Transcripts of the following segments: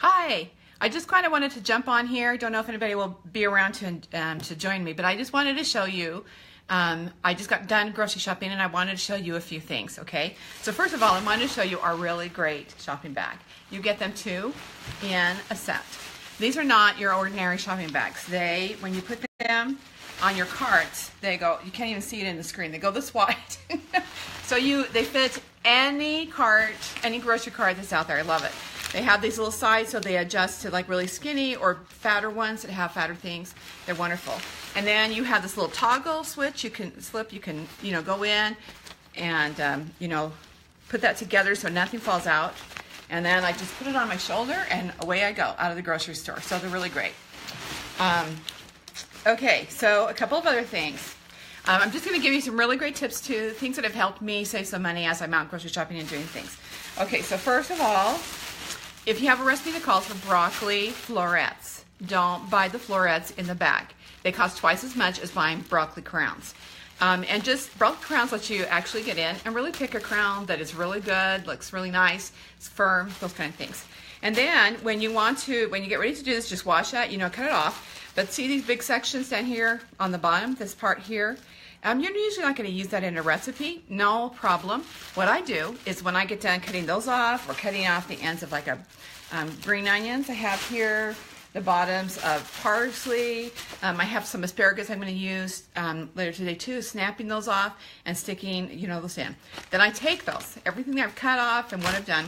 Hi, I just kind of wanted to jump on here. Don't know if anybody will be around to join me, but I just wanted to show you. I just got done grocery shopping and I wanted to show you a few things, okay? So first of all, I wanted to show you our really great shopping bag. You get them two in a set. These are not your ordinary shopping bags. When you put them on your carts, they go, you can't even see it in the screen, they go this wide. So they fit any cart, any grocery cart that's out there. I love it. They have these little sides so they adjust to like really skinny or fatter ones that have fatter things. They're wonderful. And then you have this little toggle switch you can go in and put that together so nothing falls out. And then I just put it on my shoulder and away I go out of the grocery store. So they're really great. Okay, so a couple of other things. I'm just going to give you some really great tips too, things that have helped me save some money as I'm out grocery shopping and doing things. Okay, so first of all, if you have a recipe that calls for broccoli florets, don't buy the florets in the bag. They cost twice as much as buying broccoli crowns. And just broccoli crowns let you actually get in and really pick a crown that is really good, looks really nice, it's firm, those kind of things. And then when you get ready to do this, just wash that, cut it off. But see these big sections down here on the bottom, this part here? You're usually not going to use that in a recipe, no problem. What I do is when I get done cutting those off or cutting off the ends of like a green onions, I have here the bottoms of parsley. I have some asparagus I'm going to use later today too, snapping those off and sticking those in. Then I take those, everything that I've cut off and what I've done,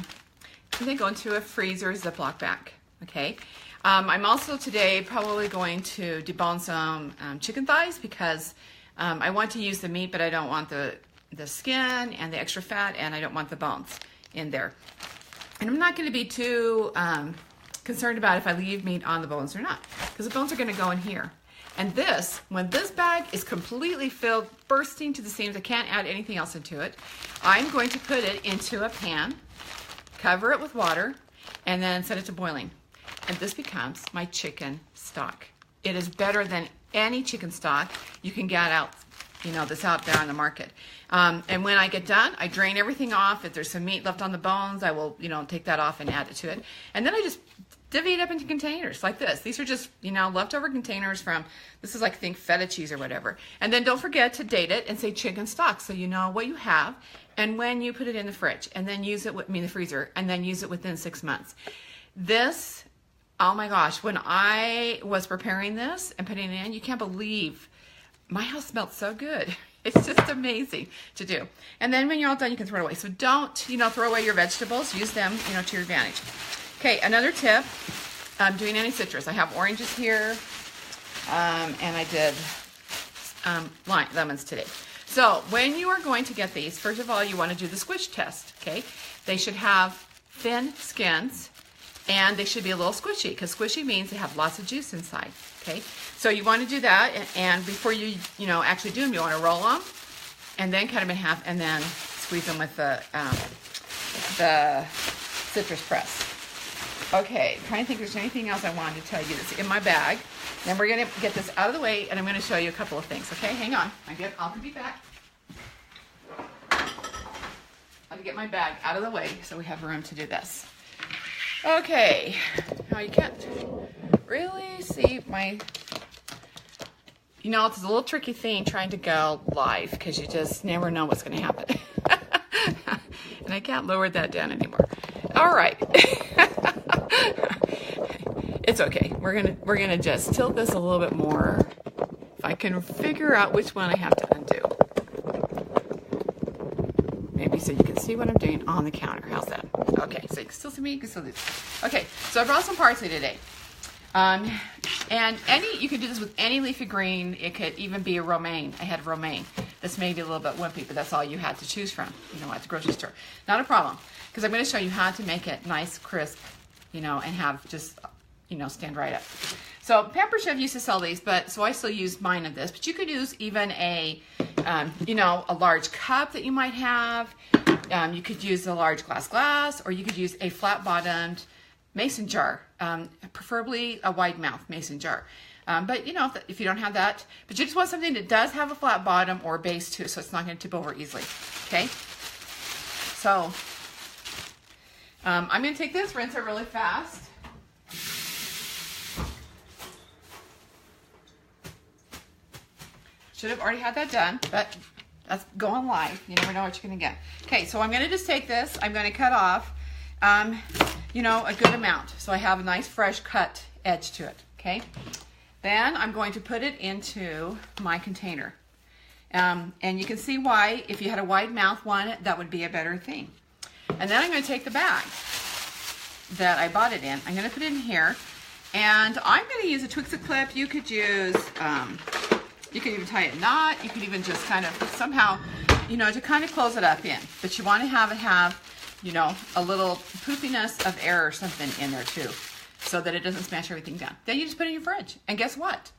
and they go into a freezer Ziploc bag, okay? I'm also today probably going to debone some chicken thighs because I want to use the meat, but I don't want the skin and the extra fat, and I don't want the bones in there. And I'm not going to be too concerned about if I leave meat on the bones or not, because the bones are going to go in here. And when this bag is completely filled, bursting to the seams, I can't add anything else into it, I'm going to put it into a pan, cover it with water, and then set it to boiling. And this becomes my chicken stock. It is better than any chicken stock you can get out, that's out there on the market. And when I get done, I drain everything off. If there's some meat left on the bones, I will, take that off and add it to it. And then I just divvy it up into containers like this. These are just, leftover containers from, this is like, think feta cheese or whatever. And then don't forget to date it and say chicken stock so you know what you have and when you put it in the fridge, and then use it, the freezer, and then use it within 6 months. This, oh my gosh, when I was preparing this and putting it in, you can't believe, my house smelled so good. It's just amazing to do. And then when you're all done, you can throw it away. So don't, throw away your vegetables. Use them, to your advantage. Okay, another tip, doing any citrus. I have oranges here, and I did lemons today. So when you are going to get these, first of all, you want to do the squish test, okay? They should have thin skins, and they should be a little squishy, because squishy means they have lots of juice inside, okay? So you want to do that, and before you actually do them, you want to roll them, and then cut them in half, and then squeeze them with the citrus press. Okay, I'm trying to think if there's anything else I wanted to tell you that's in my bag. Then we're going to get this out of the way, and I'm going to show you a couple of things, okay? Hang on. I'll be back. I'll get my bag out of the way so we have room to do this. Okay, now you can't really see my, it's a little tricky thing trying to go live because you just never know what's going to happen. And I can't lower that down anymore. All right. It's okay. We're gonna just tilt this a little bit more. If I can figure out which one I have to undo. Maybe so you can see what I'm doing on the counter. How's that? Okay, so you can still see me, you can still do this. Okay, so I brought some parsley today. And you could do this with any leafy green. It could even be a romaine. I had romaine. This may be a little bit wimpy, but that's all you had to choose from, at the grocery store. Not a problem, because I'm going to show you how to make it nice, crisp, and have just, stand right up. So Pampered Chef used to sell these, so I still use mine of this, but you could use even a large cup that you might have. You could use a large glass, or you could use a flat-bottomed mason jar, preferably a wide mouth mason jar. But if you don't have that, but you just want something that does have a flat bottom or a base too, so it's not going to tip over easily. Okay. So I'm going to take this, rinse it really fast. Should have already had that done, but that's going live. You never know what you're going to get. Okay, so I'm going to just take this. I'm going to cut off, you know, a good amount. So I have a nice fresh cut edge to it, okay? Then I'm going to put it into my container. And you can see why, if you had a wide mouth one, that would be a better thing. And then I'm going to take the bag that I bought it in. I'm going to put it in here. And I'm going to use a Twix clip. You could use, you could even tie a knot. You could even just kind of somehow, you know, to kind of close it up in. But you want to have it you know, a little poofiness of air or something in there too, so that it doesn't smash everything down. Then you just put it in your fridge. And guess what?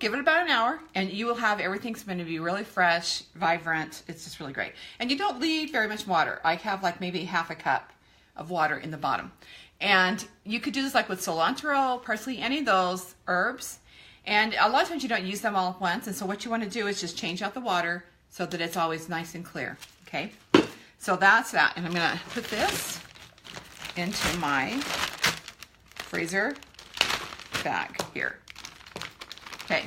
Give it about an hour and you will have everything's going to be really fresh, vibrant. It's just really great. And you don't need very much water. I have like maybe half a cup of water in the bottom. And you could do this like with cilantro, parsley, any of those herbs. And a lot of times you don't use them all at once. And so what you want to do is just change out the water so that it's always nice and clear. Okay. So that's that. And I'm going to put this into my freezer bag here. Okay.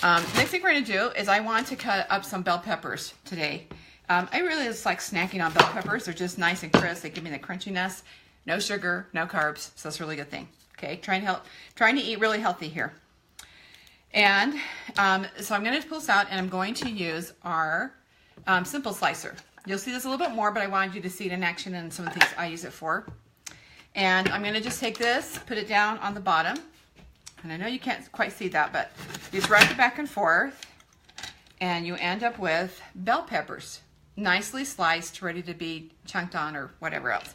Next thing we're going to do is I want to cut up some bell peppers today. I really just like snacking on bell peppers. They're just nice and crisp. They give me the crunchiness. No sugar, no carbs. So that's a really good thing. Okay, trying to eat really healthy here. And so I'm going to pull this out and I'm going to use our simple slicer. You'll see this a little bit more, but I wanted you to see it in action and some of the things I use it for. And I'm going to just take this, put it down on the bottom. And I know you can't quite see that, but you just rub it back and forth and you end up with bell peppers, nicely sliced, ready to be chunked on or whatever else.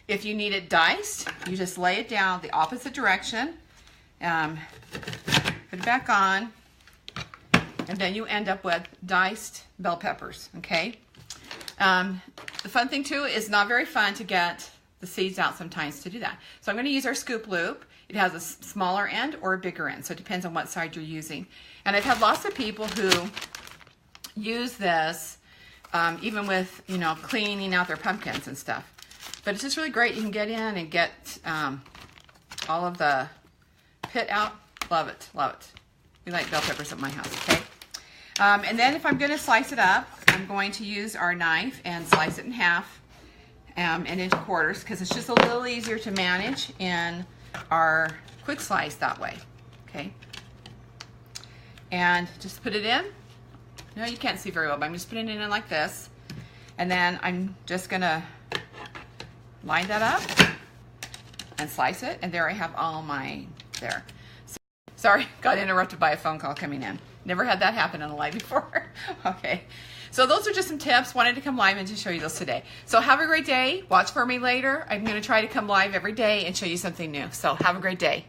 If you need it diced, you just lay it down the opposite direction, put it back on, and then you end up with diced bell peppers, okay? The fun thing too is not very fun to get the seeds out sometimes to do that. So I'm going to use our scoop loop. It has a smaller end or a bigger end, so it depends on what side you're using. And I've had lots of people who use this even with, you know, cleaning out their pumpkins and stuff. But it's just really great. You can get in and get all of the pit out. Love it, love it. We like bell peppers at my house, okay? And then if I'm going to slice it up, I'm going to use our knife and slice it in half and into quarters because it's just a little easier to manage in our quick slice that way, okay? And just put it in. No, you can't see very well, but I'm just putting it in like this. And then I'm just gonna line that up and slice it. And there I have all mine there. So, sorry, got interrupted by a phone call coming in. Never had that happen in a live before. Okay, so those are just some tips. Wanted to come live and to show you those today. So have a great day. Watch for me later. I'm gonna try to come live every day and show you something new. So have a great day.